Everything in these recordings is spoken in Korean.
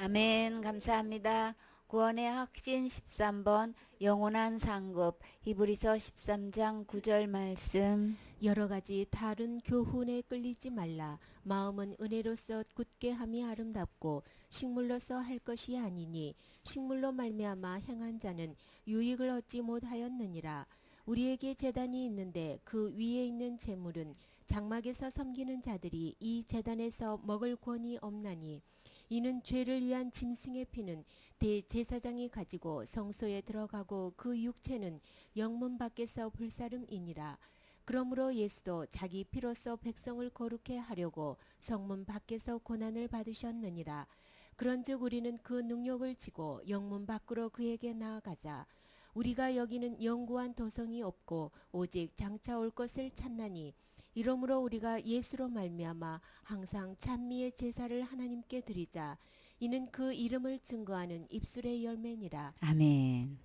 아멘. 감사합니다. 구원의 확신 13번 영원한 상급 히브리서 13장 9절 말씀. 여러 가지 다른 교훈에 끌리지 말라. 마음은 은혜로서 굳게 함이 아름답고 식물로서 할 것이 아니니 식물로 말미암아 행한 자는 유익을 얻지 못하였느니라. 우리에게 제단이 있는데 그 위에 있는 제물은 장막에서 섬기는 자들이 이 제단에서 먹을 권이 없나니 이는 죄를 위한 짐승의 피는 대제사장이 가지고 성소에 들어가고 그 육체는 영문 밖에서 불사름이니라. 그러므로 예수도 자기 피로써 백성을 거룩해 하려고 성문 밖에서 고난을 받으셨느니라. 그런즉 우리는 그 능력을 지고 영문 밖으로 그에게 나아가자. 우리가 여기는 영구한 도성이 없고 오직 장차 올 것을 찾나니 이러므로 우리가 예수로 말미암아 항상 찬미의 제사를 하나님께 드리자. 이는 그 이름을 증거하는 입술의 열매니라. 아멘.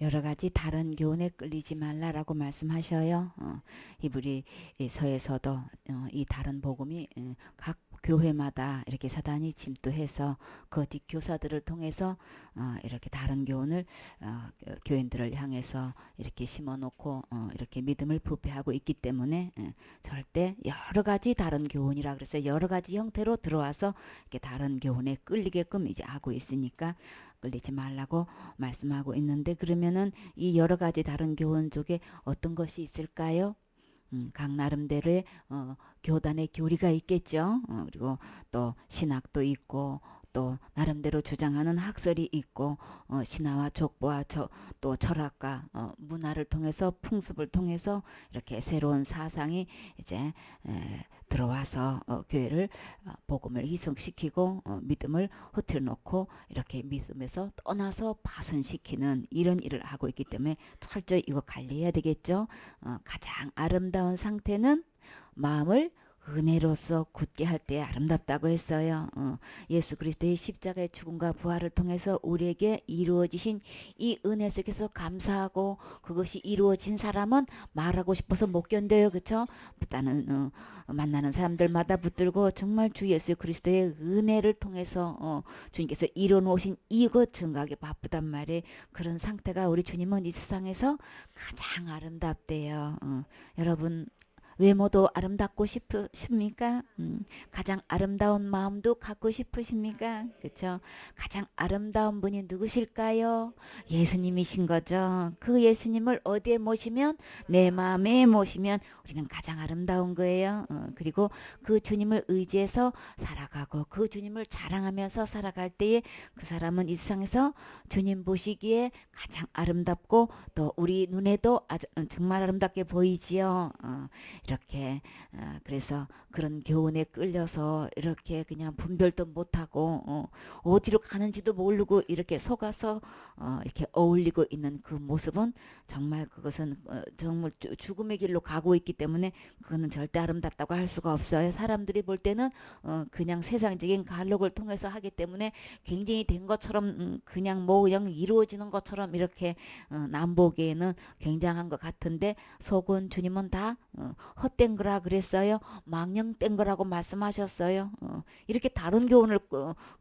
여러 가지 다른 교훈에 끌리지 말라라고 말씀하셔요. 히브리서에서도 이 다른 복음이 각 교회마다 이렇게 사단이 침투해서 그 뒷교사들을 통해서 이렇게 다른 교훈을 교인들을 향해서 이렇게 심어놓고 이렇게 믿음을 부패하고 있기 때문에 절대 여러 가지 다른 교훈이라 그래서 여러 가지 형태로 들어와서 이렇게 다른 교훈에 끌리게끔 이제 하고 있으니까 끌리지 말라고 말씀하고 있는데, 그러면은 이 여러 가지 다른 교훈 쪽에 어떤 것이 있을까요? 각 나름대로의 교단의 교리가 있겠죠. 그리고 또 신학도 있고 또 나름대로 주장하는 학설이 있고 신화와 족보와 또 철학과 문화를 통해서 풍습을 통해서 이렇게 새로운 사상이 이제 들어와서 교회를 복음을 희석시키고 믿음을 흐트려 놓고 이렇게 믿음에서 떠나서 파손시키는 이런 일을 하고 있기 때문에 철저히 이거 관리해야 되겠죠. 가장 아름다운 상태는 마음을 은혜로서 굳게 할 때 아름답다고 했어요. 예수 그리스도의 십자가의 죽음과 부활을 통해서 우리에게 이루어지신 이 은혜 속에서 감사하고 그것이 이루어진 사람은 말하고 싶어서 못 견뎌요. 그렇죠? 나는 만나는 사람들마다 붙들고 정말 주 예수 그리스도의 은혜를 통해서 주님께서 이뤄놓으신 이것 증거하기 바쁘단 말이에요. 그런 상태가 우리 주님은 이 세상에서 가장 아름답대요. 여러분 외모도 아름답고 싶습니까? 가장 아름다운 마음도 갖고 싶으십니까? 그렇죠? 가장 아름다운 분이 누구실까요? 예수님이신 거죠. 그 예수님을 어디에 모시면 내 마음에 모시면 우리는 가장 아름다운 거예요. 그리고 그 주님을 의지해서 살아가고 그 주님을 자랑하면서 살아갈 때에 그 사람은 이 세상에서 주님 보시기에 가장 아름답고 또 우리 눈에도 정말 아름답게 보이지요. 이렇게 그래서 그런 교훈에 끌려서 이렇게 그냥 분별도 못하고 어디로 가는지도 모르고 이렇게 속아서 이렇게 어울리고 있는 그 모습은 정말 그것은 정말 죽음의 길로 가고 있기 때문에 그거는 절대 아름답다고 할 수가 없어요. 사람들이 볼 때는 그냥 세상적인 간록을 통해서 하기 때문에 굉장히 된 것처럼 그냥 뭐 그냥 이루어지는 것처럼 이렇게 남보기에는 굉장한 것 같은데 속은 주님은 다 헛된 거라 그랬어요. 망령된 거라고 말씀하셨어요. 이렇게 다른 교훈을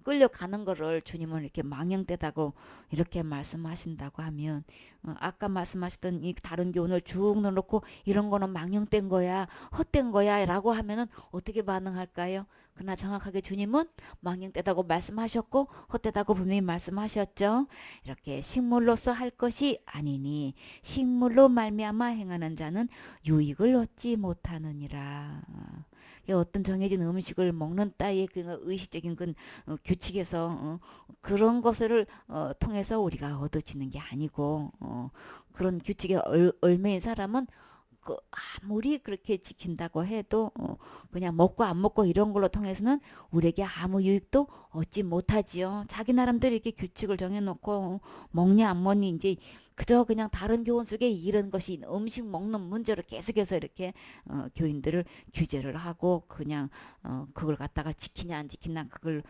끌려가는 거를 주님은 이렇게 망령되다고 이렇게 말씀하신다고 하면 아까 말씀하셨던 이 다른 교훈을 쭉 넣어놓고 이런 거는 망령된 거야, 헛된 거야 라고 하면은 어떻게 반응할까요? 그러나 정확하게 주님은 망령되다고 말씀하셨고 헛되다고 분명히 말씀하셨죠. 이렇게 식물로서 할 것이 아니니 식물로 말미암아 행하는 자는 유익을 얻지 못하느니라. 어떤 정해진 음식을 먹는 따위의 그 의식적인 그 규칙에서 그런 것을 통해서 우리가 얻어지는 게 아니고 그런 규칙에 얽매인 사람은 아무리 그렇게 지킨다고 해도 그냥 먹고 안 먹고 이런 걸로 통해서는 우리에게 아무 유익도 얻지 못하지요. 자기 나름대로 이렇게 규칙을 정해놓고 먹냐 안 먹니 이제 그저 그냥 다른 교훈 속에 이런 것이 음식 먹는 문제로 계속해서 이렇게 교인들을 규제를 하고 그냥 그걸 갖다가 지키냐 안 지키냐 그걸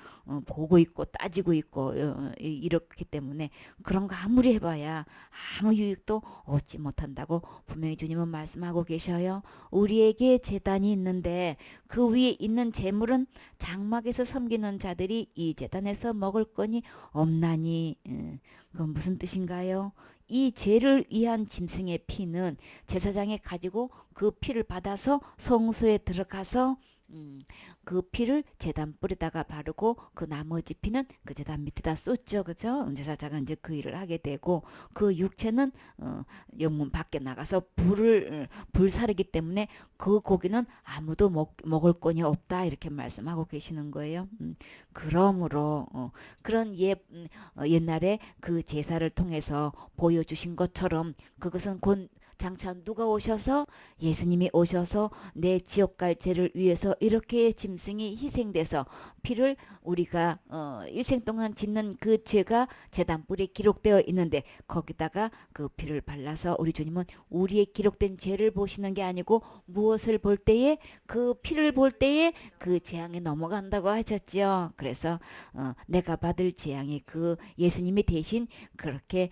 보고 있고 따지고 있고 이렇기 때문에 그런 거 아무리 해봐야 아무 유익도 얻지 못한다고 분명히 주님은 말씀하고 계셔요. 우리에게 제단이 있는데 그 위에 있는 재물은 장막에서 섬기는 자들이 이 제단에서 먹을 거니 없나니. 그건 무슨 뜻인가요? 이 죄를 위한 짐승의 피는 제사장이 가지고 그 피를 받아서 성소에 들어가서 그 피를 제단 뿔에다가 바르고 그 나머지 피는 그 제단 밑에다 쏟죠. 그죠? 제사장은 이제 그 일을 하게 되고 그 육체는 영문 밖에 나가서 불사르기 때문에 그 고기는 아무도 먹을 거니 없다 이렇게 말씀하고 계시는 거예요. 그러므로 그런 옛날에 그 제사를 통해서 보여주신 것처럼 그것은 곧 장차 누가 오셔서 예수님이 오셔서 내 지옥 갈 죄를 위해서 이렇게 짐승이 희생돼서 피를 우리가 일생 동안 짓는 그 죄가 제단뿔에 기록되어 있는데 거기다가 그 피를 발라서 우리 주님은 우리의 기록된 죄를 보시는 게 아니고 무엇을 볼 때에 그 피를 볼 때에 그 재앙에 넘어간다고 하셨죠. 그래서 내가 받을 재앙이 그 예수님이 대신 그렇게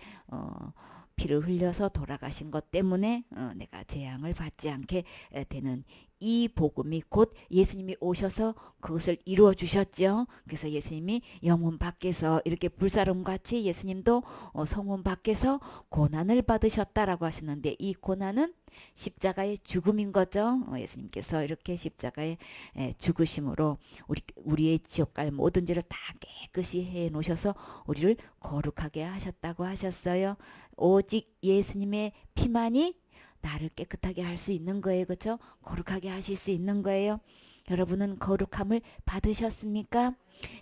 피를 흘려서 돌아가신 것 때문에 내가 재앙을 받지 않게 되는 이 복음이 곧 예수님이 오셔서 그것을 이루어 주셨죠. 그래서 예수님이 영문 밖에서 이렇게 불사름같이 예수님도 성문 밖에서 고난을 받으셨다라고 하시는데 이 고난은 십자가의 죽음인 거죠. 예수님께서 이렇게 십자가의 죽으심으로 우리의 지옥 갈 모든 죄를 다 깨끗이 해 놓으셔서 우리를 거룩하게 하셨다고 하셨어요. 오직 예수님의 피만이 나를 깨끗하게 할 수 있는 거예요. 그렇죠? 거룩하게 하실 수 있는 거예요. 여러분은 거룩함을 받으셨습니까?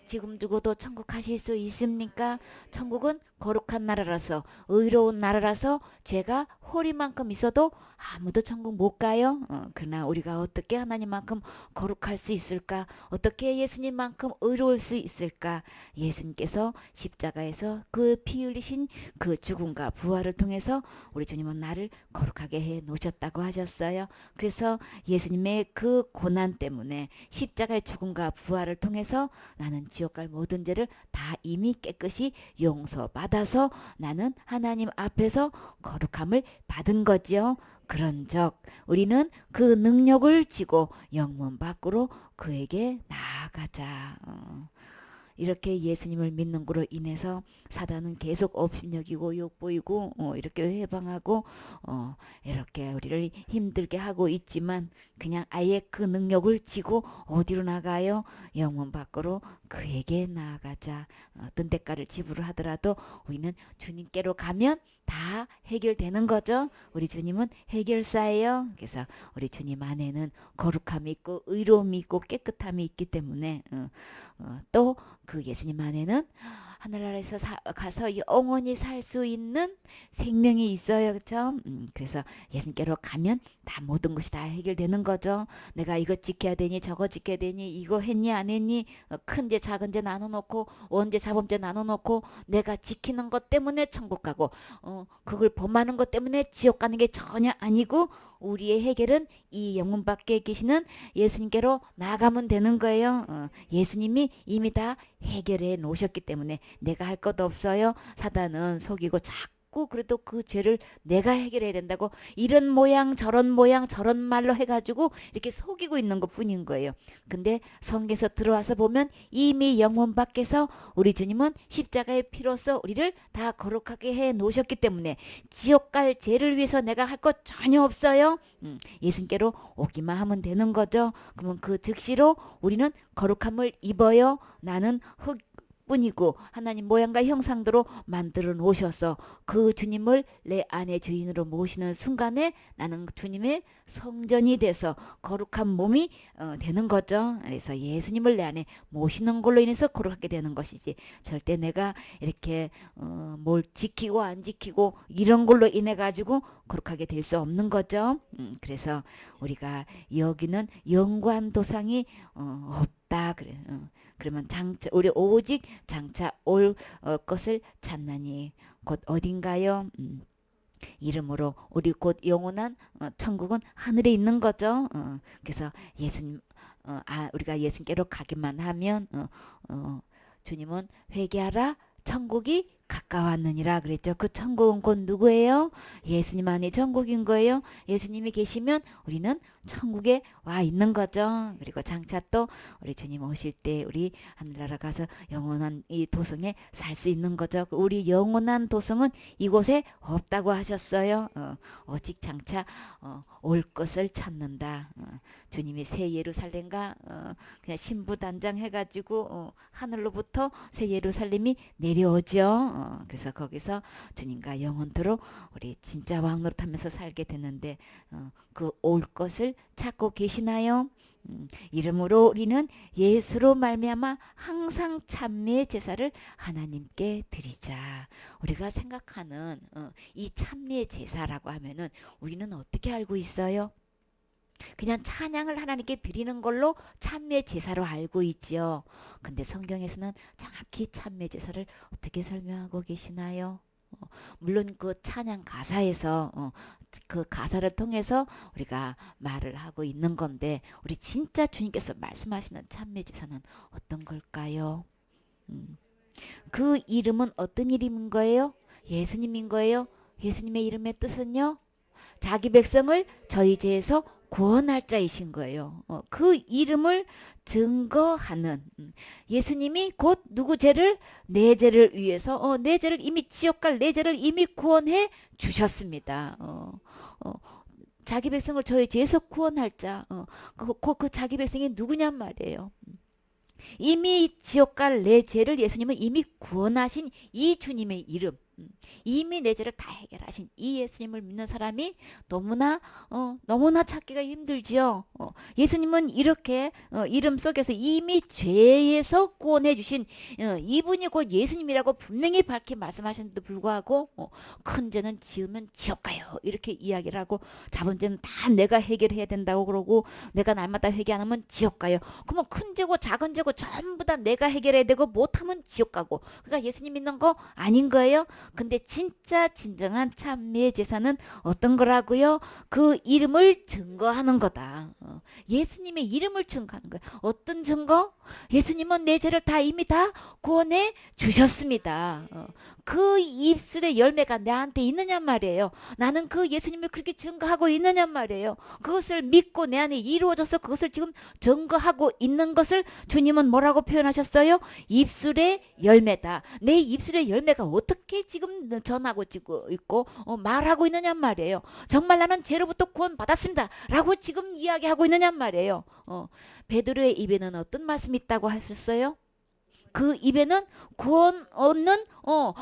지금 죽어도 천국 가실 수 있습니까? 천국은 거룩한 나라라서 의로운 나라라서 죄가 허리만큼 있어도 아무도 천국 못 가요. 그러나 우리가 어떻게 하나님만큼 거룩할 수 있을까? 어떻게 예수님만큼 의로울 수 있을까? 예수님께서 십자가에서 그 피 흘리신 그 죽음과 부활을 통해서 우리 주님은 나를 거룩하게 해 놓으셨다고 하셨어요. 그래서 예수님의 그 고난 때문에 십자가의 죽음과 부활을 통해서 나는 지옥 갈 모든 죄를 다 이미 깨끗이 용서받아서 나는 하나님 앞에서 거룩함을 받은 거죠. 그런즉 우리는 그 능력을 지고 영문 밖으로 그에게 나아가자. 이렇게 예수님을 믿는 거로 인해서 사단은 계속 업신여기고 욕보이고 이렇게 회방하고 이렇게 우리를 힘들게 하고 있지만 그냥 아예 그 능력을 지고 어디로 나가요? 영문 밖으로 그에게 나아가자. 어떤 대가를 지불하더라도 우리는 주님께로 가면 다 해결되는 거죠. 우리 주님은 해결사예요. 그래서 우리 주님 안에는 거룩함이 있고 의로움이 있고 깨끗함이 있기 때문에 또 그 예수님 안에는 하늘나라에서 가서 영원히 살 수 있는 생명이 있어요. 그렇죠? 그래서 예수님께로 가면 다 모든 것이 다 해결되는 거죠. 내가 이거 지켜야 되니 저거 지켜야 되니 이거 했니 안 했니 큰 죄 작은 죄 나눠놓고 원죄 자범죄 나눠놓고 내가 지키는 것 때문에 천국 가고 그걸 범하는 것 때문에 지옥 가는 게 전혀 아니고 우리의 해결은 이 영문 밖에 계시는 예수님께로 나가면 되는 거예요. 예수님이 이미 다 해결해 놓으셨기 때문에 내가 할 것도 없어요. 사단은 속이고 자꾸 그래도 그 죄를 내가 해결해야 된다고 이런 모양 저런 말로 해가지고 이렇게 속이고 있는 것 뿐인 거예요. 근데 성경에서 들어와서 보면 이미 영문 밖에서 우리 주님은 십자가의 피로써 우리를 다 거룩하게 해 놓으셨기 때문에 지옥 갈 죄를 위해서 내가 할 것 전혀 없어요. 예수님께로 오기만 하면 되는 거죠. 그러면 그 즉시로 우리는 거룩함을 입어요. 나는 흙 뿐이고 하나님 모양과 형상대로 만들어 놓으셔서 그 주님을 내 안의 주인으로 모시는 순간에 나는 주님의 성전이 돼서 거룩한 몸이 되는 거죠. 그래서 예수님을 내 안에 모시는 걸로 인해서 거룩하게 되는 것이지 절대 내가 이렇게 뭘 지키고 안 지키고 이런 걸로 인해 가지고 거룩하게 될 수 없는 거죠. 그래서 우리가 여기는 영관 도상이 없다 그래. 그러면 장차 우리 오직 장차 올 것을 찾나니 곧 어딘가요? 이름으로 우리 곧 영원한 천국은 하늘에 있는 거죠. 그래서 예수님 우리가 예수님께로 가기만 하면 주님은 회개하라 천국이 가까웠느니라 그랬죠. 그 천국은 곧 누구예요? 예수님 안에 천국인 거예요. 예수님이 계시면 우리는 천국에 와 있는 거죠. 그리고 장차 또 우리 주님 오실 때 우리 하늘나라 가서 영원한 이 도성에 살 수 있는 거죠. 우리 영원한 도성은 이곳에 없다고 하셨어요. 오직 장차 올 것을 찾는다. 주님이 새 예루살렘과 그냥 신부단장 해가지고 하늘로부터 새 예루살렘이 내려오죠. 그래서 거기서 주님과 영원토록 우리 진짜 왕 노릇하면서 살게 되는데 그 올 것을 찾고 계시나요? 이름으로 우리는 예수로 말미암아 항상 참미의 제사를 하나님께 드리자. 우리가 생각하는 이 참미의 제사라고 하면은 우리는 어떻게 알고 있어요? 그냥 찬양을 하나님께 드리는 걸로 참미의 제사로 알고 있지요. 근데 성경에서는 정확히 참미의 제사를 어떻게 설명하고 계시나요? 물론 그 찬양 가사에서 그 가사를 통해서 우리가 말을 하고 있는 건데 우리 진짜 주님께서 말씀하시는 참미의 제사는 어떤 걸까요? 그 이름은 어떤 이름인 거예요? 예수님인 거예요. 예수님의 이름의 뜻은요? 자기 백성을 저희 죄에서 구원할 자이신 거예요. 그 이름을 증거하는 예수님이 곧 누구 죄를 내 죄를 위해서 내 죄를 이미 지옥 갈 내 죄를 이미 구원해 주셨습니다. 자기 백성을 저희 죄에서 구원할 자. 그 자기 백성이 누구냔 말이에요. 이미 지옥 갈 내 죄를 예수님은 이미 구원하신 이 주님의 이름. 이미 내 죄를 다 해결하신 이 예수님을 믿는 사람이 너무나 찾기가 힘들지요. 예수님은 이렇게 이름 속에서 이미 죄에서 구원해 주신 이분이 곧 예수님이라고 분명히 밝히 말씀하셨는데도 불구하고 큰 죄는 지으면 지옥 가요 이렇게 이야기를 하고 작은 죄는 다 내가 해결해야 된다고 그러고 내가 날마다 회개 안 하면 지옥 가요. 그러면 큰 죄고 작은 죄고 전부 다 내가 해결해야 되고 못하면 지옥 가고 그러니까 예수님 믿는 거 아닌 거예요. 근데 진짜 진정한 참미의 제사는 어떤 거라고요? 그 이름을 증거하는 거다. 예수님의 이름을 증거하는 거예요. 어떤 증거? 예수님은 내 죄를 다 이미 다 구원해 주셨습니다. 그 입술의 열매가 나한테 있느냐 말이에요. 나는 그 예수님을 그렇게 증거하고 있느냐 말이에요. 그것을 믿고 내 안에 이루어져서 그것을 지금 증거하고 있는 것을 주님은 뭐라고 표현하셨어요? 입술의 열매다. 내 입술의 열매가 어떻게 지금 전하고 있고 말하고 있느냐 말이에요. 정말 나는 죄로부터 구원받았습니다 라고 지금 이야기하고 있느냐 말이에요. 베드로의 입에는 어떤 말씀이 있다고 하셨어요? 그 입에는 구원 얻는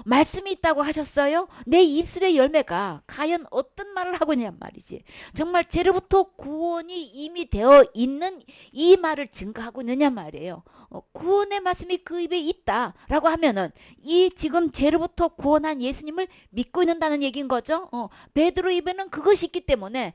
말씀이 있다고 하셨어요. 내 입술의 열매가 과연 어떤 말을 하고 있냐 말이지. 정말 죄로부터 구원이 이미 되어 있는 이 말을 증거하고 있느냐 말이에요. 구원의 말씀이 그 입에 있다라고 하면은 이 지금 죄로부터 구원한 예수님을 믿고 있는다는 얘기인 거죠. 베드로 입에는 그것이 있기 때문에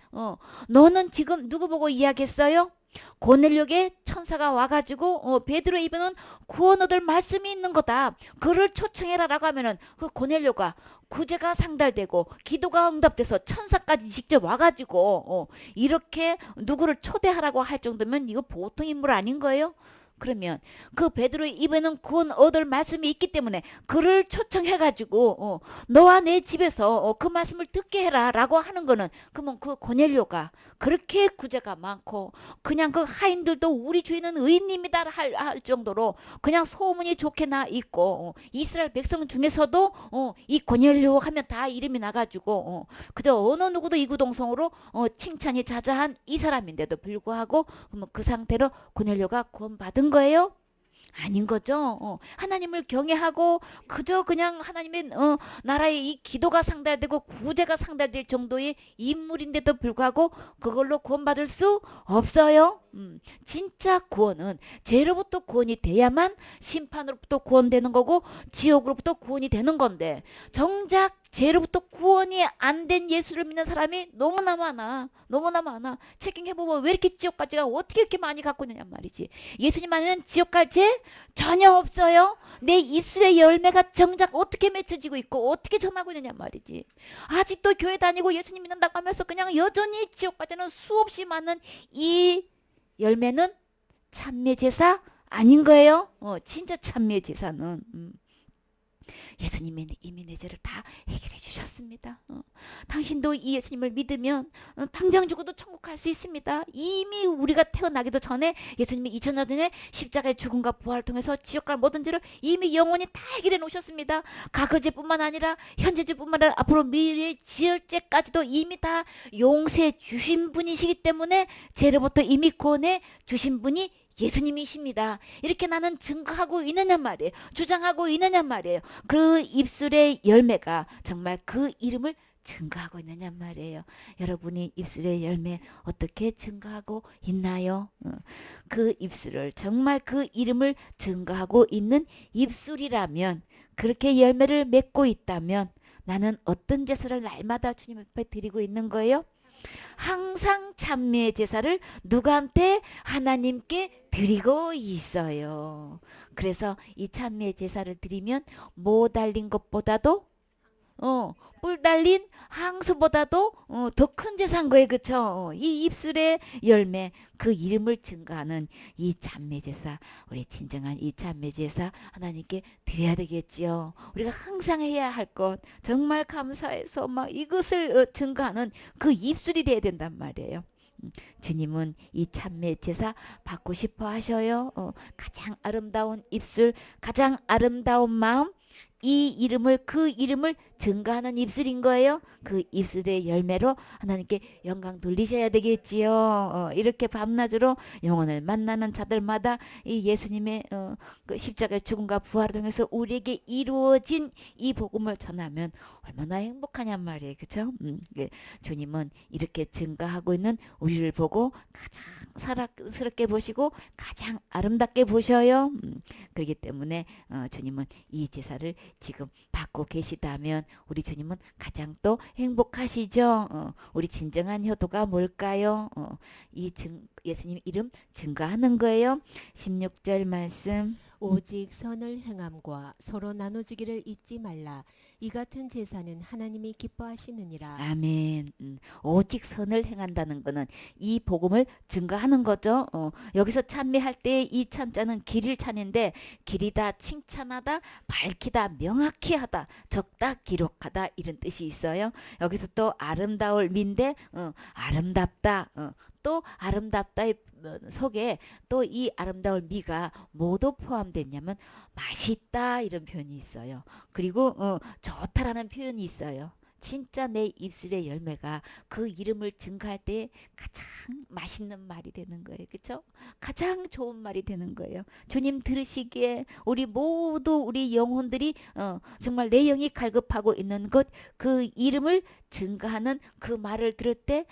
너는 지금 누구 보고 이야기했어요? 고넬료에게 천사가 와가지고 베드로 입에는 구원 얻을 말씀이 있는 거다. 그를 초청해라라고 하면은 그 고넬료가 구제가 상달되고 기도가 응답돼서 천사까지 직접 와가지고 이렇게 누구를 초대하라고 할 정도면 이거 보통 인물 아닌 거예요? 그러면 그 베드로의 입에는 구원 얻을 말씀이 있기 때문에 그를 초청해가지고 너와 내 집에서 그 말씀을 듣게 해라 라고 하는 거는 그러면 그 고넬료가 그렇게 구제가 많고 그냥 그 하인들도 우리 주인은 의인님이다 할 정도로 그냥 소문이 좋게 나 있고 이스라엘 백성 중에서도 이 고넬료 하면 다 이름이 나가지고 그저 어느 누구도 이구동성으로 칭찬이 자자한 이 사람인데도 불구하고 그러면 그 상태로 고넬료가 구원받은 거예요? 아닌 거죠. 하나님을 경외하고 그저 그냥 하나님의 나라의 이 기도가 상달되고 구제가 상달될 정도의 인물인데도 불구하고 그걸로 구원받을 수 없어요. 진짜 구원은 죄로부터 구원이 돼야만 심판으로부터 구원되는 거고 지옥으로부터 구원이 되는 건데 정작 죄로부터 구원이 안 된 예수를 믿는 사람이 너무나 많아. 체킹해보면 왜 이렇게 지옥까지가 어떻게 이렇게 많이 갖고 있느냐 말이지. 예수님 안에는 지옥 갈 죄 전혀 없어요. 내 입술의 열매가 정작 어떻게 맺혀지고 있고 어떻게 전하고 있느냐 말이지. 아직도 교회 다니고 예수님 믿는다고 하면서 그냥 여전히 지옥 가자는 수없이 많은 이 열매는 참매 제사 아닌 거예요. 진짜 참매 제사는 예수님이 이미 내 죄를 다 해결해 주셨습니다. 당신도 이 예수님을 믿으면 당장 죽어도 천국 갈 수 있습니다. 이미 우리가 태어나기도 전에 예수님이 2000년 전에 십자가의 죽음과 부활을 통해서 지옥 갈 모든 죄를 이미 영원히 다 해결해 놓으셨습니다. 과거죄뿐만 아니라 현재죄뿐만 아니라 앞으로 미래의 지을 죄까지도 이미 다 용서해 주신 분이시기 때문에 죄로부터 이미 구원해 주신 분이 예수님이십니다. 이렇게 나는 증거하고 있느냐 말이에요. 주장하고 있느냐 말이에요. 그 입술의 열매가 정말 그 이름을 증거하고 있느냐 말이에요. 여러분이 입술의 열매 어떻게 증거하고 있나요? 그 입술을 정말 그 이름을 증거하고 있는 입술이라면, 그렇게 열매를 맺고 있다면 나는 어떤 제사를 날마다 주님 앞에 드리고 있는 거예요? 항상 참미의 제사를 누구한테? 하나님께 드리고 있어요. 그래서 이 참미의 제사를 드리면 뭐 달린 것보다도 뿔 달린 항수보다도 더 큰 제사인 거예요. 그쵸? 이 입술의 열매, 그 이름을 증거하는 이 참매 제사, 우리 진정한 이 참매 제사 하나님께 드려야 되겠지요. 우리가 항상 해야 할 것, 정말 감사해서 막 이것을 증거하는 그 입술이 돼야 된단 말이에요. 주님은 이 참매 제사 받고 싶어 하셔요. 가장 아름다운 입술, 가장 아름다운 마음, 이 이름을, 그 이름을 증거하는 입술인 거예요. 그 입술의 열매로 하나님께 영광 돌리셔야 되겠지요. 이렇게 밤낮으로 영혼을 만나는 자들마다 이 예수님의 그 십자가의 죽음과 부활을 통해서 우리에게 이루어진 이 복음을 전하면 얼마나 행복하냔 말이에요. 그렇죠? 주님은 이렇게 증거하고 있는 우리를 보고 가장 사랑스럽게 보시고 가장 아름답게 보셔요. 그렇기 때문에 주님은 이 제사를 지금 받고 계시다면 우리 주님은 가장 또 행복하시죠. 우리 진정한 효도가 뭘까요? 예수님 이름 증거하는 거예요. 16절 말씀. 오직 선을 행함과 서로 나눠주기를 잊지 말라. 이 같은 제사는 하나님이 기뻐하시느니라. 아멘. 오직 선을 행한다는 거는 이 복음을 증거하는 거죠. 여기서 찬미할 때 이 찬자는 길일 찬인데, 길이다, 칭찬하다, 밝히다, 명확히 하다, 적다, 기록하다, 이런 뜻이 있어요. 여기서 또 아름다울 민데 아름답다, 또 아름답다의 속에 또 이 아름다울 미가 뭐도 포함됐냐면 맛있다, 이런 표현이 있어요. 그리고 좋다라는 표현이 있어요. 진짜 내 입술의 열매가 그 이름을 증거할 때 가장 맛있는 말이 되는 거예요. 그렇죠? 가장 좋은 말이 되는 거예요. 주님 들으시기에 우리 모두, 우리 영혼들이 정말 내 영이 갈급하고 있는 것, 그 이름을 증거하는 그 말을 들을 때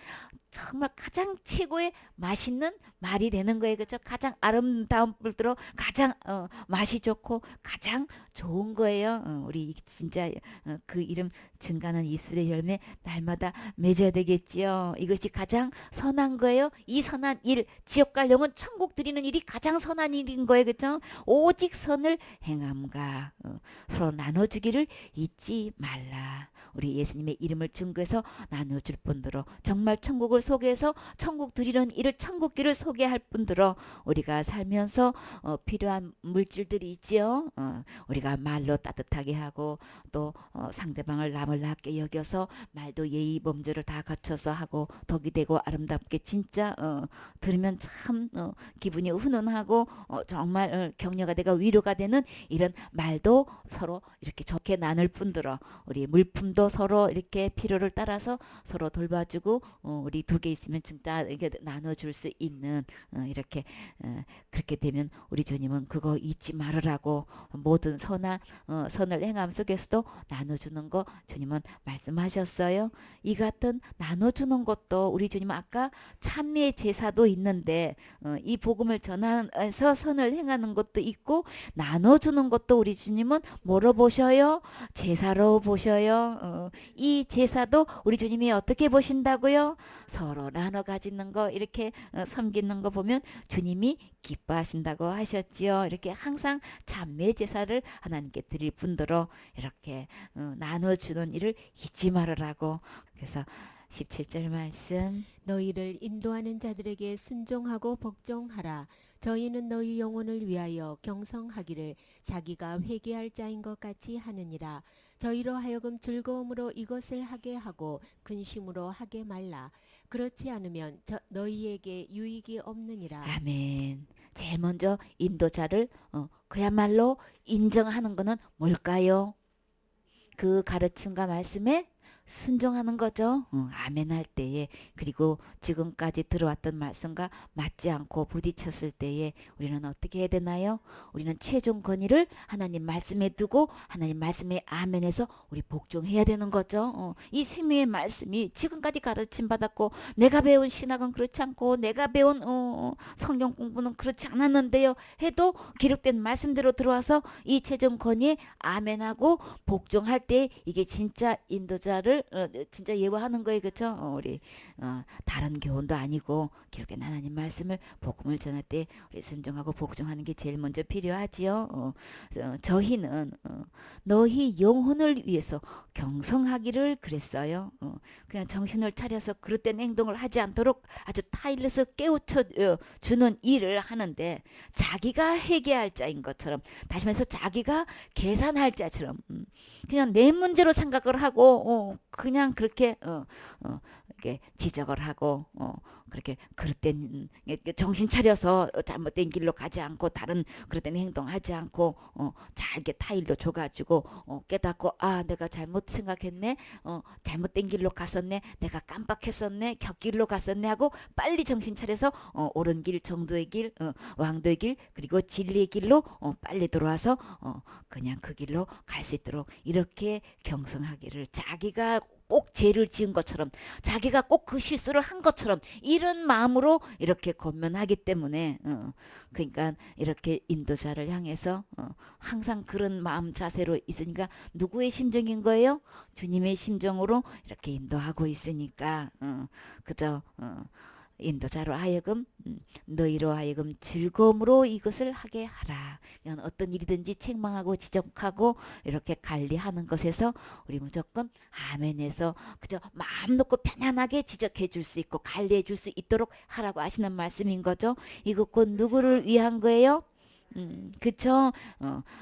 정말 가장 최고의 맛있는 말이 되는 거예요. 그렇죠? 가장 아름다운 뿔들어 가장 맛이 좋고 가장 좋은 거예요. 우리 진짜 그 이름 증가하는 입술의 열매 날마다 맺어야 되겠지요. 이것이 가장 선한 거예요. 이 선한 일, 지옥 갈 영혼 천국 드리는 일이 가장 선한 일인 거예요. 그렇죠? 오직 선을 행함과 서로 나눠주기를 잊지 말라. 우리 예수님의 이름을 증거해서 나눠줄 분들로, 정말 천국을 소개해서 천국 드리는 일을, 천국길을 소개할 분들로 우리가 살면서 필요한 물질들이 있지요. 우리가 말로 따뜻하게 하고 또 상대방을 남을 낮게 여겨서 말도 예의 범절을 다 갖춰서 하고 덕이 되고 아름답게 진짜 들으면 참 기분이 훈훈하고 정말 격려가 되고 위로가 되는 이런 말도 서로 이렇게 좋게 나눌 분들로, 우리 물품도 서로 이렇게 필요를 따라서 서로 돌봐주고 우리 두 개 있으면 진짜 이게 나눠줄 수 있는 이렇게 그렇게 되면 우리 주님은 그거 잊지 말으라고 모든 선한 선을 행함 속에서도 나눠주는 거 주님은 말씀하셨어요. 이 같은 나눠주는 것도 우리 주님은 아까 찬미의 제사도 있는데 이 복음을 전하면서 선을 행하는 것도 있고 나눠주는 것도 우리 주님은 뭐로 보셔요? 제사로 보셔요. 이 제사도 우리 주님이 어떻게 보신다고요? 서로 나눠 가지는 거 이렇게 섬기는 거 보면 주님이 기뻐하신다고 하셨지요. 이렇게 항상 참매 제사를 하나님께 드릴 뿐더러 이렇게 나눠주는 일을 잊지 말으라고. 그래서 17절 말씀. 너희를 인도하는 자들에게 순종하고 복종하라. 저희는 너희 영혼을 위하여 경성하기를 자기가 회개할 자인 것 같이 하느니라. 저희로 하여금 즐거움으로 이것을 하게 하고 근심으로 하게 말라. 그렇지 않으면 너희에게 유익이 없느니라. 아멘. 제일 먼저 인도자를 그야말로 인정하는 것은 뭘까요? 그 가르침과 말씀에 순종하는 거죠. 아멘 할 때에. 그리고 지금까지 들어왔던 말씀과 맞지 않고 부딪혔을 때에 우리는 어떻게 해야 되나요? 우리는 최종 권위를 하나님 말씀에 두고 하나님 말씀에 아멘해서 우리 복종해야 되는 거죠. 이 생명의 말씀이 지금까지 가르침 받았고 내가 배운 신학은 그렇지 않고 내가 배운 성경 공부는 그렇지 않았는데요 해도 기록된 말씀대로 들어와서 이 최종 권위에 아멘하고 복종할 때 이게 진짜 인도자를 진짜 예우하는 거예요. 그렇죠? 우리 다른 교훈도 아니고 기록된 하나님 말씀을 복음을 전할 때 우리 순종하고 복종하는 게 제일 먼저 필요하지요. 저희는 너희 영혼을 위해서 경성하기를 그랬어요. 그냥 정신을 차려서 그릇된 행동을 하지 않도록 아주 타일러서 깨우쳐 주는 일을 하는데 자기가 회개할 자인 것처럼 다시 말해서 자기가 계산할 자처럼 그냥 내 문제로 생각을 하고 그냥 그렇게 이렇게 지적을 하고 그렇게 그릇된 정신 차려서 잘못된 길로 가지 않고 다른 그릇된 행동하지 않고 잘게 타일로 줘가지고 깨닫고 아 내가 잘못 생각했네 잘못된 길로 갔었네 내가 깜빡했었네 곁길로 갔었네 하고 빨리 정신 차려서 옳은 길 정도의 길 왕도의 길 그리고 진리의 길로 빨리 돌아와서 그냥 그 길로 갈 수 있도록 이렇게 경성하기를 자기가 꼭 죄를 지은 것처럼 자기가 꼭 그 실수를 한 것처럼 이런 마음으로 이렇게 권면하기 때문에 그러니까 이렇게 인도자를 향해서 항상 그런 마음 자세로 있으니까 누구의 심정인 거예요? 주님의 심정으로 이렇게 인도하고 있으니까 그저 인도자로 하여금 너희로 하여금 즐거움으로 이것을 하게 하라. 그냥 어떤 일이든지 책망하고 지적하고 이렇게 관리하는 것에서 우리 무조건 아멘해서 그저 마음 놓고 편안하게 지적해 줄 수 있고 관리해 줄 수 있도록 하라고 하시는 말씀인 거죠. 이것 곧 누구를 위한 거예요? 그쵸?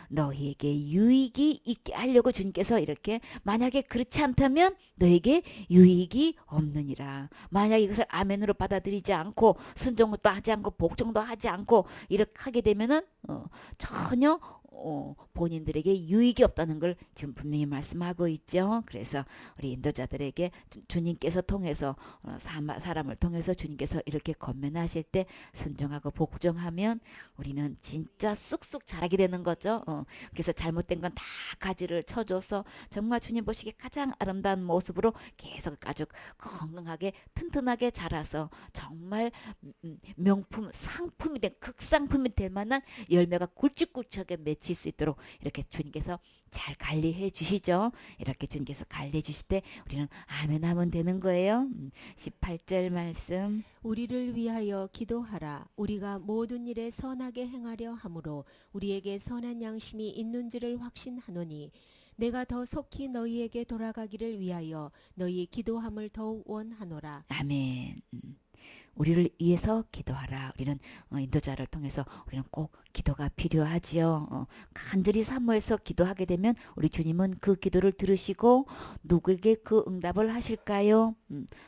너희에게 유익이 있게 하려고 주님께서 이렇게 만약에 그렇지 않다면 너에게 유익이 없느니라. 만약 이것을 아멘으로 받아들이지 않고 순종도 하지 않고 복종도 하지 않고 이렇게 하게 되면은 전혀 본인들에게 유익이 없다는 걸 지금 분명히 말씀하고 있죠. 그래서 우리 인도자들에게 주님께서 통해서 사람을 통해서 주님께서 이렇게 권면하실 때 순종하고 복종하면 우리는 진짜 쑥쑥 자라게 되는 거죠. 그래서 잘못된 건 다 가지를 쳐줘서 정말 주님 보시기에 가장 아름다운 모습으로 계속 아주 건강하게 튼튼하게 자라서 정말 명품 상품이 된 극상품이 될 만한 열매가 굵직굵직하게 맺힐 수 있도록 이렇게 주님께서 잘 관리해 주시죠. 이렇게 주님께서 관리해 주실 때 우리는 아멘 하면 되는 거예요. 18절 말씀. 우리를 위하여 기도하라. 우리가 모든 일에 선하게 행하려 함으로 우리에게 선한 양심이 있는지를 확신하노니 내가 더 속히 너희에게 돌아가기를 위하여 너희 기도함을 더욱 원하노라. 아멘. 우리를 위해서 기도하라. 우리는 인도자를 통해서 우리는 꼭 기도가 필요하지요. 간절히 사모해서 기도하게 되면 우리 주님은 그 기도를 들으시고 누구에게 그 응답을 하실까요?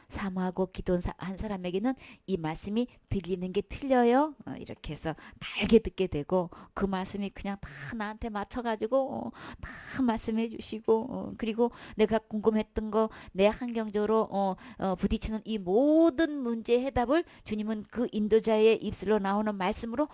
사모하고 기도한 사람에게는 이 말씀이 들리는 게 틀려요. 이렇게 해서 달게 듣게 되고 그 말씀이 그냥 다 나한테 맞춰가지고 다 말씀해 주시고 그리고 내가 궁금했던 거 내 환경적으로 부딪히는 이 모든 문제 문제의 해답을 주님은 그 인도자의 입술로 나오는 말씀으로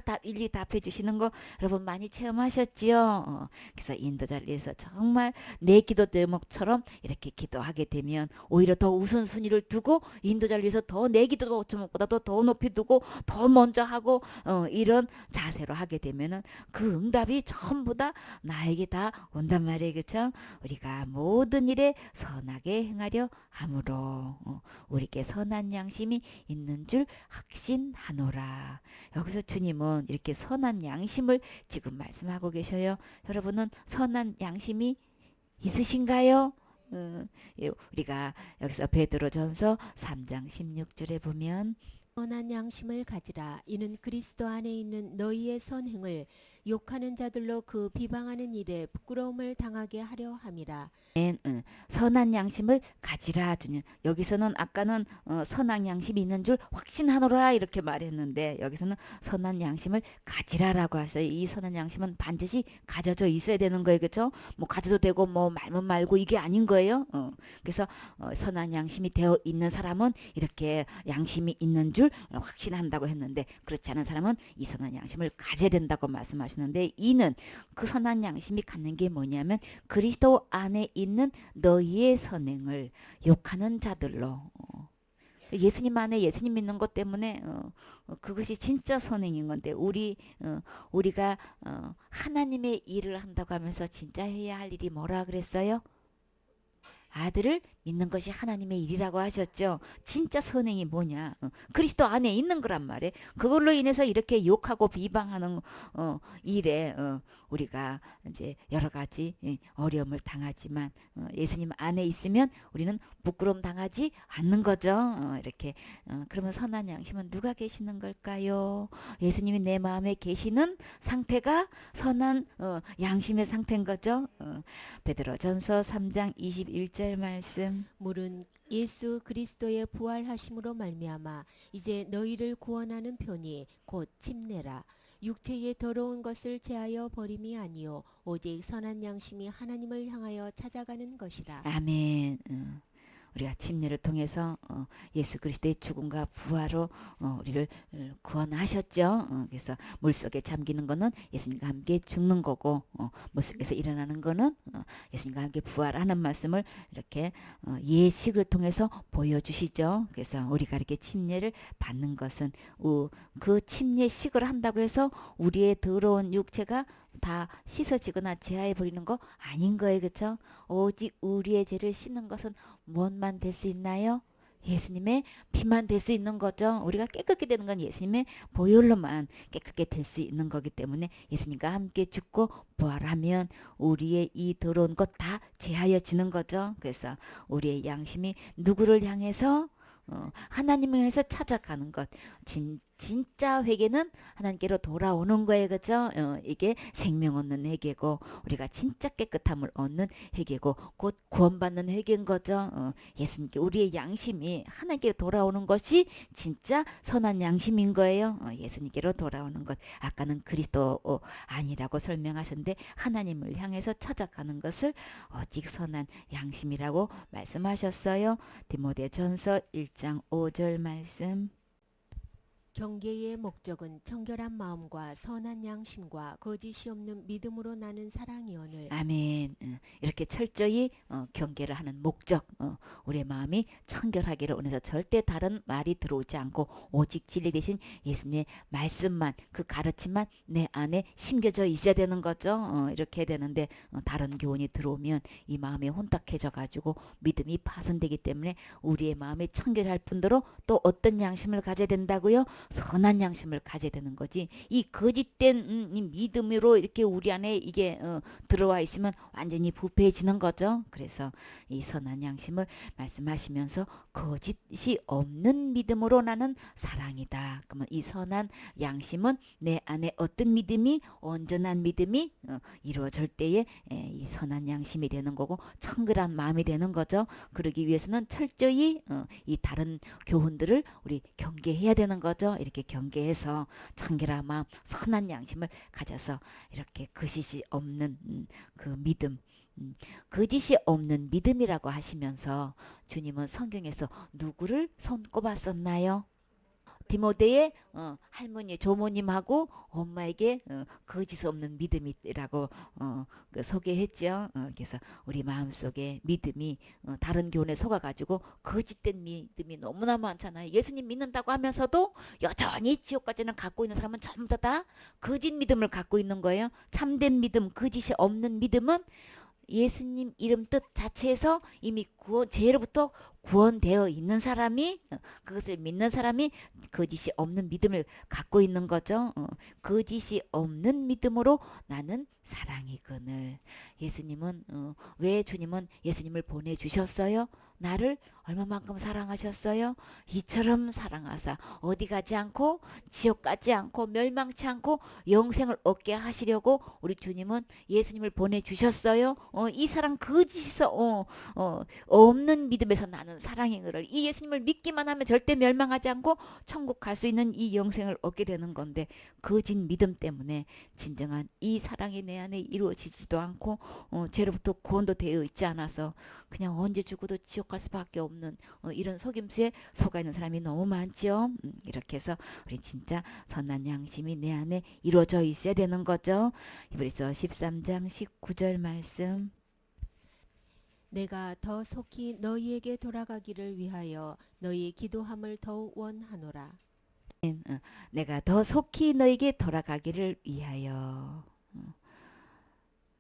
다 일일이 답해 주시는 거 여러분 많이 체험하셨지요? 그래서 인도자를 위해서 정말 내 기도 제목처럼 이렇게 기도하게 되면 오히려 더 우선순위를 두고 인도자를 위해서 더 내 기도 제목보다도 더 높이 두고 더 먼저 하고 이런 자세로 하게 되면은 그 응답이 전부 다 나에게 다 온단 말이에요. 그렇죠? 우리가 모든 일에 선하게 행하려 함으로 우리께 선한 양심이 있는 줄 확신하노라. 여기서 주님은 이렇게 선한 양심을 지금 말씀하고 계셔요. 여러분은 선한 양심이 있으신가요? 우리가 여기서 베드로전서 3장 16절에 보면 선한 양심을 가지라. 이는 그리스도 안에 있는 너희의 선행을 욕하는 자들로 그 비방하는 일에 부끄러움을 당하게 하려 함이라. 선한 양심을 가지라. 주님 여기서는 아까는 선한 양심이 있는 줄 확신하노라 이렇게 말했는데 여기서는 선한 양심을 가지라라고 하세요. 이 선한 양심은 반드시 가져져 있어야 되는 거예요. 그렇죠? 뭐 가져도 되고 뭐 말면 말고 이게 아닌 거예요. 그래서 선한 양심이 되어 있는 사람은 이렇게 양심이 있는 줄 확신한다고 했는데 그렇지 않은 사람은 이 선한 양심을 가져야 된다고 말씀하시는데 이는 그 선한 양심이 갖는 게 뭐냐면 그리스도 안에 있는 너희의 선행을 욕하는 자들로 예수님 안에 예수님 믿는 것 때문에 그것이 진짜 선행인 건데 우리가 하나님의 일을 한다고 하면서 진짜 해야 할 일이 뭐라 그랬어요? 아들을 믿는 것이 하나님의 일이라고 하셨죠. 진짜 선행이 뭐냐? 그리스도 안에 있는 거란 말이에요. 그걸로 인해서 이렇게 욕하고 비방하는 일에 우리가 이제 여러 가지 어려움을 당하지만 예수님 안에 있으면 우리는 부끄러움 당하지 않는 거죠. 이렇게 그러면 선한 양심은 누가 계시는 걸까요? 예수님이 내 마음에 계시는 상태가 선한 양심의 상태인 거죠. 베드로전서 3장 21절 말씀. 물은 예수 그리스도의 부활하심으로 말미암아 이제 너희를 구원하는 편이 곧 침례라. 육체의 더러운 것을 제하여 버림이 아니요 오직 선한 양심이 하나님을 향하여 찾아가는 것이라. 아멘. 우리가 침례를 통해서 예수 그리스도의 죽음과 부활로 우리를 구원하셨죠. 그래서 물속에 잠기는 거는 예수님과 함께 죽는 거고 물속에서 일어나는 거는 예수님과 함께 부활하는 말씀을 이렇게 예식을 통해서 보여주시죠. 그래서 우리가 이렇게 침례를 받는 것은 그 침례식을 한다고 해서 우리의 더러운 육체가 다 씻어지거나 제하해 버리는 거 아닌 거예요. 그렇죠? 오직 우리의 죄를 씻는 것은 무엇만 될 수 있나요? 예수님의 피만 될 수 있는 거죠. 우리가 깨끗게 되는 건 예수님의 보혈로만 깨끗게 될 수 있는 거기 때문에 예수님과 함께 죽고 부활하면 우리의 이 더러운 것 다 제하여지는 거죠. 그래서 우리의 양심이 누구를 향해서 하나님을 향해서 찾아가는 것 진짜 회개는 하나님께로 돌아오는 거예요. 그죠? 이게 생명 얻는 회개고 우리가 진짜 깨끗함을 얻는 회개고 곧 구원받는 회개인 거죠. 예수님께 우리의 양심이 하나님께로 돌아오는 것이 진짜 선한 양심인 거예요. 예수님께로 돌아오는 것. 아까는 그리스도 아니라고 설명하셨는데 하나님을 향해서 찾아가는 것을 오직 선한 양심이라고 말씀하셨어요. 디모데전서 1장 5절 말씀. 경계의 목적은 청결한 마음과 선한 양심과 거짓이 없는 믿음으로 나는 사랑이오늘. 아멘. 이렇게 철저히 경계를 하는 목적 우리의 마음이 청결하기를 원해서 절대 다른 말이 들어오지 않고 오직 진리 대신 예수님의 말씀만 그 가르침만 내 안에 심겨져 있어야 되는 거죠. 이렇게 해야 되는데 다른 교훈이 들어오면 이 마음이 혼탁해져 가지고 믿음이 파손되기 때문에 우리의 마음이 청결할 뿐더러 또 어떤 양심을 가져야 된다고요? 선한 양심을 가져야 되는 거지. 이 거짓된 이 믿음으로 이렇게 우리 안에 이게 들어와 있으면 완전히 부패해지는 거죠. 그래서 이 선한 양심을 말씀하시면서 거짓이 없는 믿음으로 나는 사랑이다. 그러면 이 선한 양심은 내 안에 어떤 믿음이 온전한 믿음이 이루어질 때에 이 선한 양심이 되는 거고 청결한 마음이 되는 거죠. 그러기 위해서는 철저히 이 다른 교훈들을 우리 경계해야 되는 거죠. 그죠? 이렇게 경계해서 청결한 마음, 선한 양심을 가져서 이렇게 거짓이 없는 그 믿음, 거짓이 없는 믿음이라고 하시면서 주님은 성경에서 누구를 손꼽아 썼나요? 디모데의 할머니 조모님하고 엄마에게 거짓 없는 믿음이라고 그 소개했죠. 그래서 우리 마음속에 믿음이 다른 교훈에 속아가지고 거짓된 믿음이 너무나 많잖아요. 예수님 믿는다고 하면서도 여전히 지옥까지는 갖고 있는 사람은 전부 다 거짓 믿음을 갖고 있는 거예요. 참된 믿음, 거짓이 없는 믿음은 예수님 이름 뜻 자체에서 이미 죄로부터 구원되어 있는 사람이 그것을 믿는 사람이 거짓이 없는 믿음을 갖고 있는 거죠. 거짓이 없는 믿음으로 나는 사랑이거늘. 예수님은 왜 주님은 예수님을 보내주셨어요? 나를 얼마만큼 사랑하셨어요? 이처럼 사랑하사 어디 가지 않고 지옥 가지 않고 멸망치 않고 영생을 얻게 하시려고 우리 주님은 예수님을 보내주셨어요. 이 사랑 거짓에서 없는 믿음에서 나는 사랑이거늘. 이 예수님을 믿기만 하면 절대 멸망하지 않고 천국 갈 수 있는 이 영생을 얻게 되는 건데 거짓 믿음 때문에 진정한 이 사랑이 내 안에 이루어지지도 않고 죄로부터 구원도 되어 있지 않아서 그냥 언제 죽어도 지옥 갈 수밖에 없는 이런 속임수에 속아 있는 사람이 너무 많죠. 이렇게 해서 우리 진짜 선한 양심이 내 안에 이루어져 있어야 되는 거죠. 히브리서 13장 19절 말씀. 내가 더 속히 너희에게 돌아가기를 위하여 너희 기도함을 더욱 원하노라. 내가 더 속히 너에게 돌아가기를 위하여.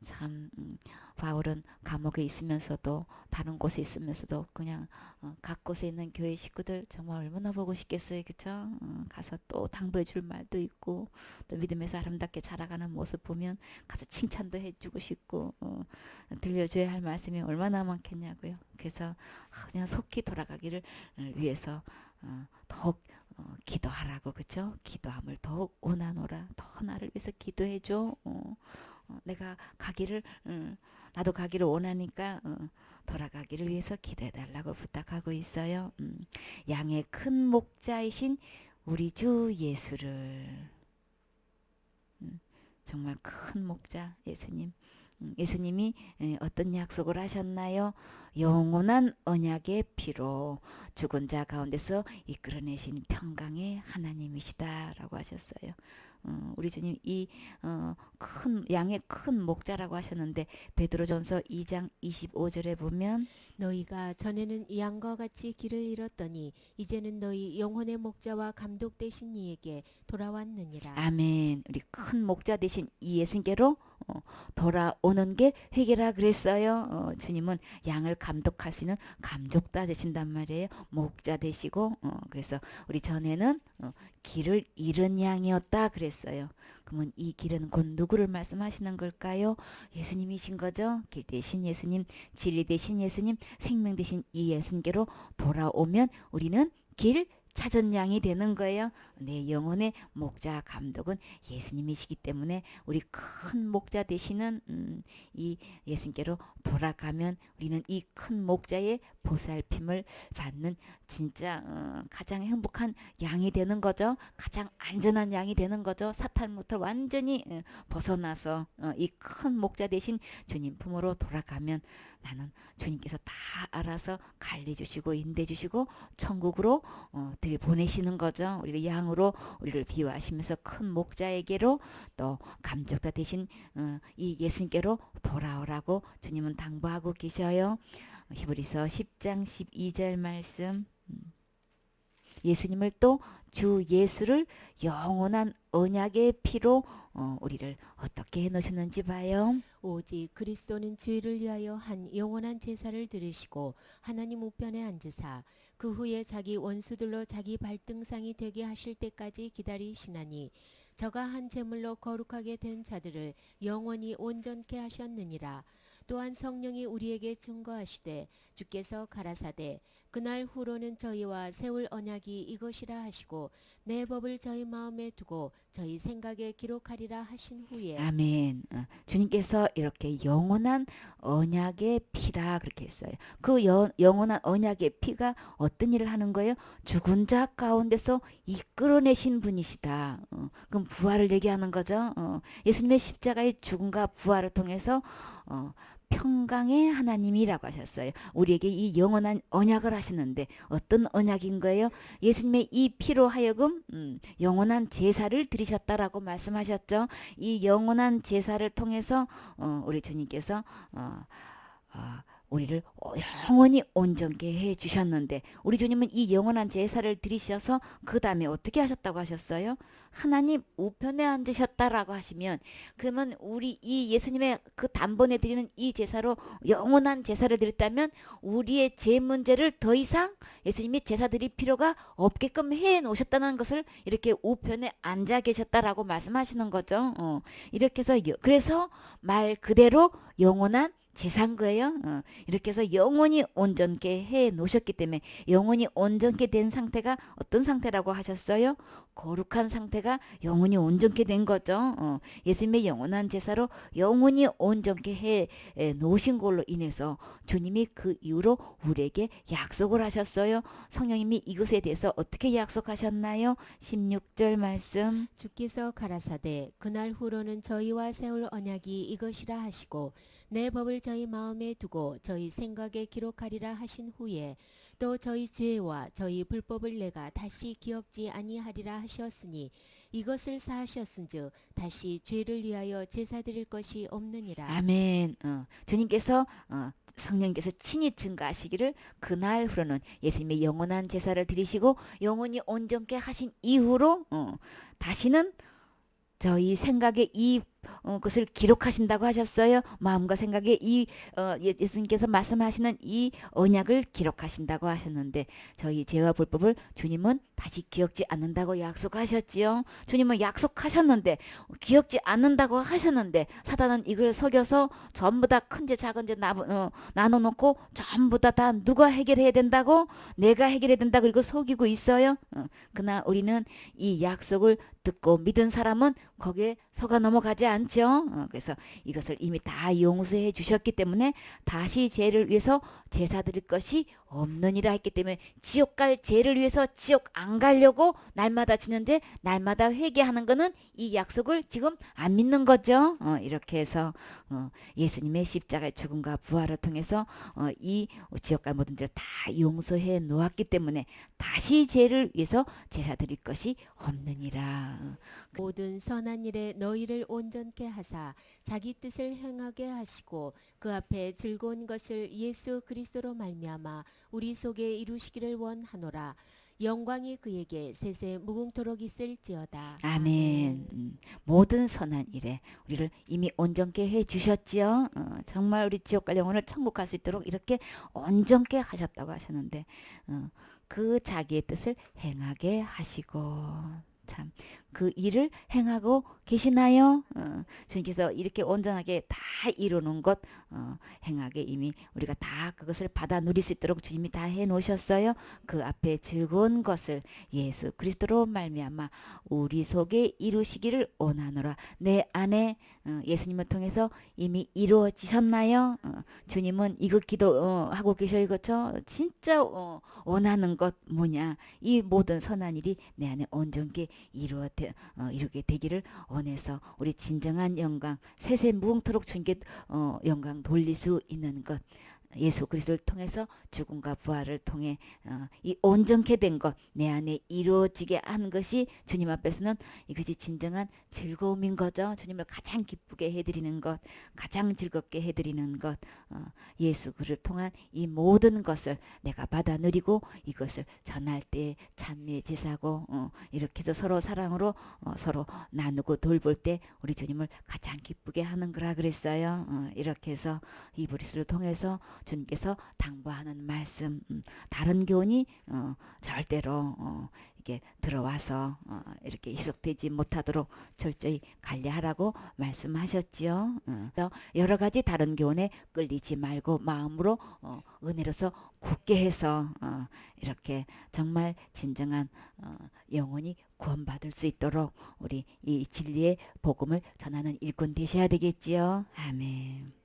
참 바울은 감옥에 있으면서도 다른 곳에 있으면서도 그냥 각 곳에 있는 교회 식구들 정말 얼마나 보고 싶겠어요. 그쵸? 가서 또 당부해 줄 말도 있고 또 믿음에서 아름답게 자라가는 모습 보면 가서 칭찬도 해주고 싶고 들려줘야 할 말씀이 얼마나 많겠냐고요. 그래서 그냥 속히 돌아가기를 위해서 더욱 기도하라고. 그쵸? 기도함을 더욱 원하노라. 더 나를 위해서 기도해줘. 내가 가기를 나도 가기를 원하니까 돌아가기를 위해서 기도해달라고 부탁하고 있어요. 양의 큰 목자이신 우리 주 예수를 정말 큰 목자 예수님. 예수님이 어떤 약속을 하셨나요? 영원한 언약의 피로 죽은 자 가운데서 이끌어내신 평강의 하나님이시다라고 하셨어요. 우리 주님 이 큰 양의 큰 목자라고 하셨는데 베드로전서 2장 25절에 보면 너희가 전에는 양과 같이 길을 잃었더니 이제는 너희 영혼의 목자와 감독 되신 이에게 돌아왔느니라. 아멘. 우리 큰 목자 되신 이 예수님께로 돌아오는 게 회개라 그랬어요. 주님은 양을 감독할 수 있는 감독자 되신단 말이에요. 목자 되시고 그래서 우리 전에는 길을 잃은 양이었다 그랬어요. 그러면 이 길은 곧 누구를 말씀하시는 걸까요? 예수님이신 거죠. 길 대신 예수님, 진리 대신 예수님, 생명 대신 이 예수님께로 돌아오면 우리는 길 찾은 양이 되는 거예요. 내 영혼의 목자 감독은 예수님이시기 때문에 우리 큰 목자 되시는 이 예수님께로 돌아가면 우리는 이 큰 목자의 보살핌을 받는 진짜 가장 행복한 양이 되는 거죠. 가장 안전한 양이 되는 거죠. 사탄부터 완전히 벗어나서 이 큰 목자 되신 주님 품으로 돌아가면 나는 주님께서 다 알아서 관리해주시고 인도해주시고 천국으로 들여보내시는 거죠. 우리를 양으로 우리를 비유하시면서 큰 목자에게로 또 감독자 되신 이 예수님께로 돌아오라고 주님은 당부하고 계셔요. 히브리서 10장 12절 말씀. 예수님을 또 주 예수를 영원한 언약의 피로 우리를 어떻게 해놓으셨는지 봐요. 오직 그리스도는 죄를 위하여 한 영원한 제사를 들으시고 하나님 우편에 앉으사 그 후에 자기 원수들로 자기 발등상이 되게 하실 때까지 기다리시나니 저가 한 제물로 거룩하게 된 자들을 영원히 온전케 하셨느니라. 또한 성령이 우리에게 증거하시되 주께서 가라사대 그날 후로는 저희와 세울 언약이 이것이라 하시고 내 법을 저희 마음에 두고 저희 생각에 기록하리라 하신 후에 아멘. 주님께서 이렇게 영원한 언약의 피라 그렇게 했어요. 그 영원한 언약의 피가 어떤 일을 하는 거예요? 죽은 자 가운데서 이끌어내신 분이시다. 그럼 부활을 얘기하는 거죠. 예수님의 십자가의 죽음과 부활을 통해서 평강의 하나님이라고 하셨어요. 우리에게 이 영원한 언약을 하시는데 어떤 언약인 거예요? 예수님의 이 피로 하여금 영원한 제사를 드리셨다라고 말씀하셨죠. 이 영원한 제사를 통해서 우리 주님께서 우리를 영원히 온전케 해 주셨는데 우리 주님은 이 영원한 제사를 드리셔서 그 다음에 어떻게 하셨다고 하셨어요? 하나님 우편에 앉으셨다라고 하시면 그러면 우리 이 예수님의 그 단번에 드리는 이 제사로 영원한 제사를 드렸다면 우리의 죄 문제를 더 이상 예수님이 제사 드릴 필요가 없게끔 해 놓으셨다는 것을 이렇게 우편에 앉아 계셨다라고 말씀하시는 거죠. 이렇게 해서 그래서 말 그대로 영원한 제사인 거예요. 이렇게 해서 영원히 온전케 해 놓으셨기 때문에 영원히 온전케 된 상태가 어떤 상태라고 하셨어요? 거룩한 상태가 영원히 온전케 된 거죠. 예수님의 영원한 제사로 영원히 온전케 해 놓으신 걸로 인해서 주님이 그 이후로 우리에게 약속을 하셨어요. 성령님이 이것에 대해서 어떻게 약속하셨나요? 16절 말씀. 주께서 가라사대 그날 후로는 저희와 세울 언약이 이것이라 하시고 내 법을 저희 마음에 두고 저희 생각에 기록하리라 하신 후에 또 저희 죄와 저희 불법을 내가 다시 기억지 아니하리라 하셨으니 이것을 사하셨은즉 다시 죄를 위하여 제사 드릴 것이 없느니라. 아멘. 주님께서 성령께서 친히 증거하시기를 그날 후로는 예수님의 영원한 제사를 드리시고 영원히 온전케 하신 이후로 다시는 저희 생각에 이 것을 기록하신다고 하셨어요. 마음과 생각에 이 예수님께서 말씀하시는 이 언약을 기록하신다고 하셨는데 저희 죄와 불법을 주님은 다시 기억지 않는다고 약속하셨지요. 주님은 약속하셨는데 기억지 않는다고 하셨는데 사단은 이걸 속여서 전부 다 큰 죄 작은 죄 나눠놓고 전부 다 누가 해결해야 된다고 내가 해결해야 된다고 이거 속이고 있어요. 그러나 우리는 이 약속을 듣고 믿은 사람은 거기에 속아 넘어가지 않죠. 그래서 이것을 이미 다 용서해 주셨기 때문에 다시 죄를 위해서 제사 드릴 것이 없느니라 했기 때문에 지옥 갈 죄를 위해서 지옥 안 가려고 날마다 지는데 날마다 회개하는 거는 이 약속을 지금 안 믿는 거죠. 이렇게 해서 예수님의 십자가의 죽음과 부활을 통해서 이 지옥 갈 모든 죄를 다 용서해 놓았기 때문에 다시 죄를 위해서 제사 드릴 것이 없느니라. 모든 선한 일에 너희를 온전케 하사 자기 뜻을 행하게 하시고 그 앞에 즐거운 것을 예수 그리스도로 말미암아 우리 속에 이루시기를 원하노라. 영광이 그에게 세세 무궁토록 있을지어다. 아멘. 모든 선한 일에 우리를 이미 온전케 해 주셨지요. 정말 우리 지옥 갈 영혼을 천국 갈 수 있도록 이렇게 온전케 하셨다고 하셨는데 그 자기의 뜻을 행하게 하시고 참 그 일을 행하고 계시나요? 주님께서 이렇게 온전하게 다 이루는 것 행하게 이미 우리가 다 그것을 받아 누릴 수 있도록 주님이 다 해놓으셨어요. 그 앞에 즐거운 것을 예수 그리스도로 말미암아 우리 속에 이루시기를 원하노라. 내 안에 예수님을 통해서 이미 이루어지셨나요? 주님은 이거 기도하고 계셔 이거죠. 진짜 원하는 것 뭐냐? 이 모든 선한 일이 내 안에 온전히 이루게 되기를 원해서 우리 진정한 영광 세세 무궁토록 주님께 영광 돌릴 수 있는 것 예수 그리스도를 통해서 죽음과 부활을 통해 이 온전케 된 것 내 안에 이루어지게 하는 것이 주님 앞에서는 이것이 진정한 즐거움인 거죠. 주님을 가장 기쁘게 해드리는 것 가장 즐겁게 해드리는 것 예수 그를 통한 이 모든 것을 내가 받아 누리고 이것을 전할 때 찬미의 제사고 이렇게 해서 서로 사랑으로 서로 나누고 돌볼 때 우리 주님을 가장 기쁘게 하는 거라 그랬어요. 이렇게 해서 이 브리스를 통해서 주님께서 당부하는 말씀, 다른 교훈이 절대로 이게 들어와서 이렇게 희석되지 못하도록 철저히 관리하라고 말씀하셨지요. 그래서 여러 가지 다른 교훈에 끌리지 말고 마음으로 은혜로서 굳게 해서 이렇게 정말 진정한 영혼이 구원받을 수 있도록 우리 이 진리의 복음을 전하는 일꾼 되셔야 되겠지요. 아멘.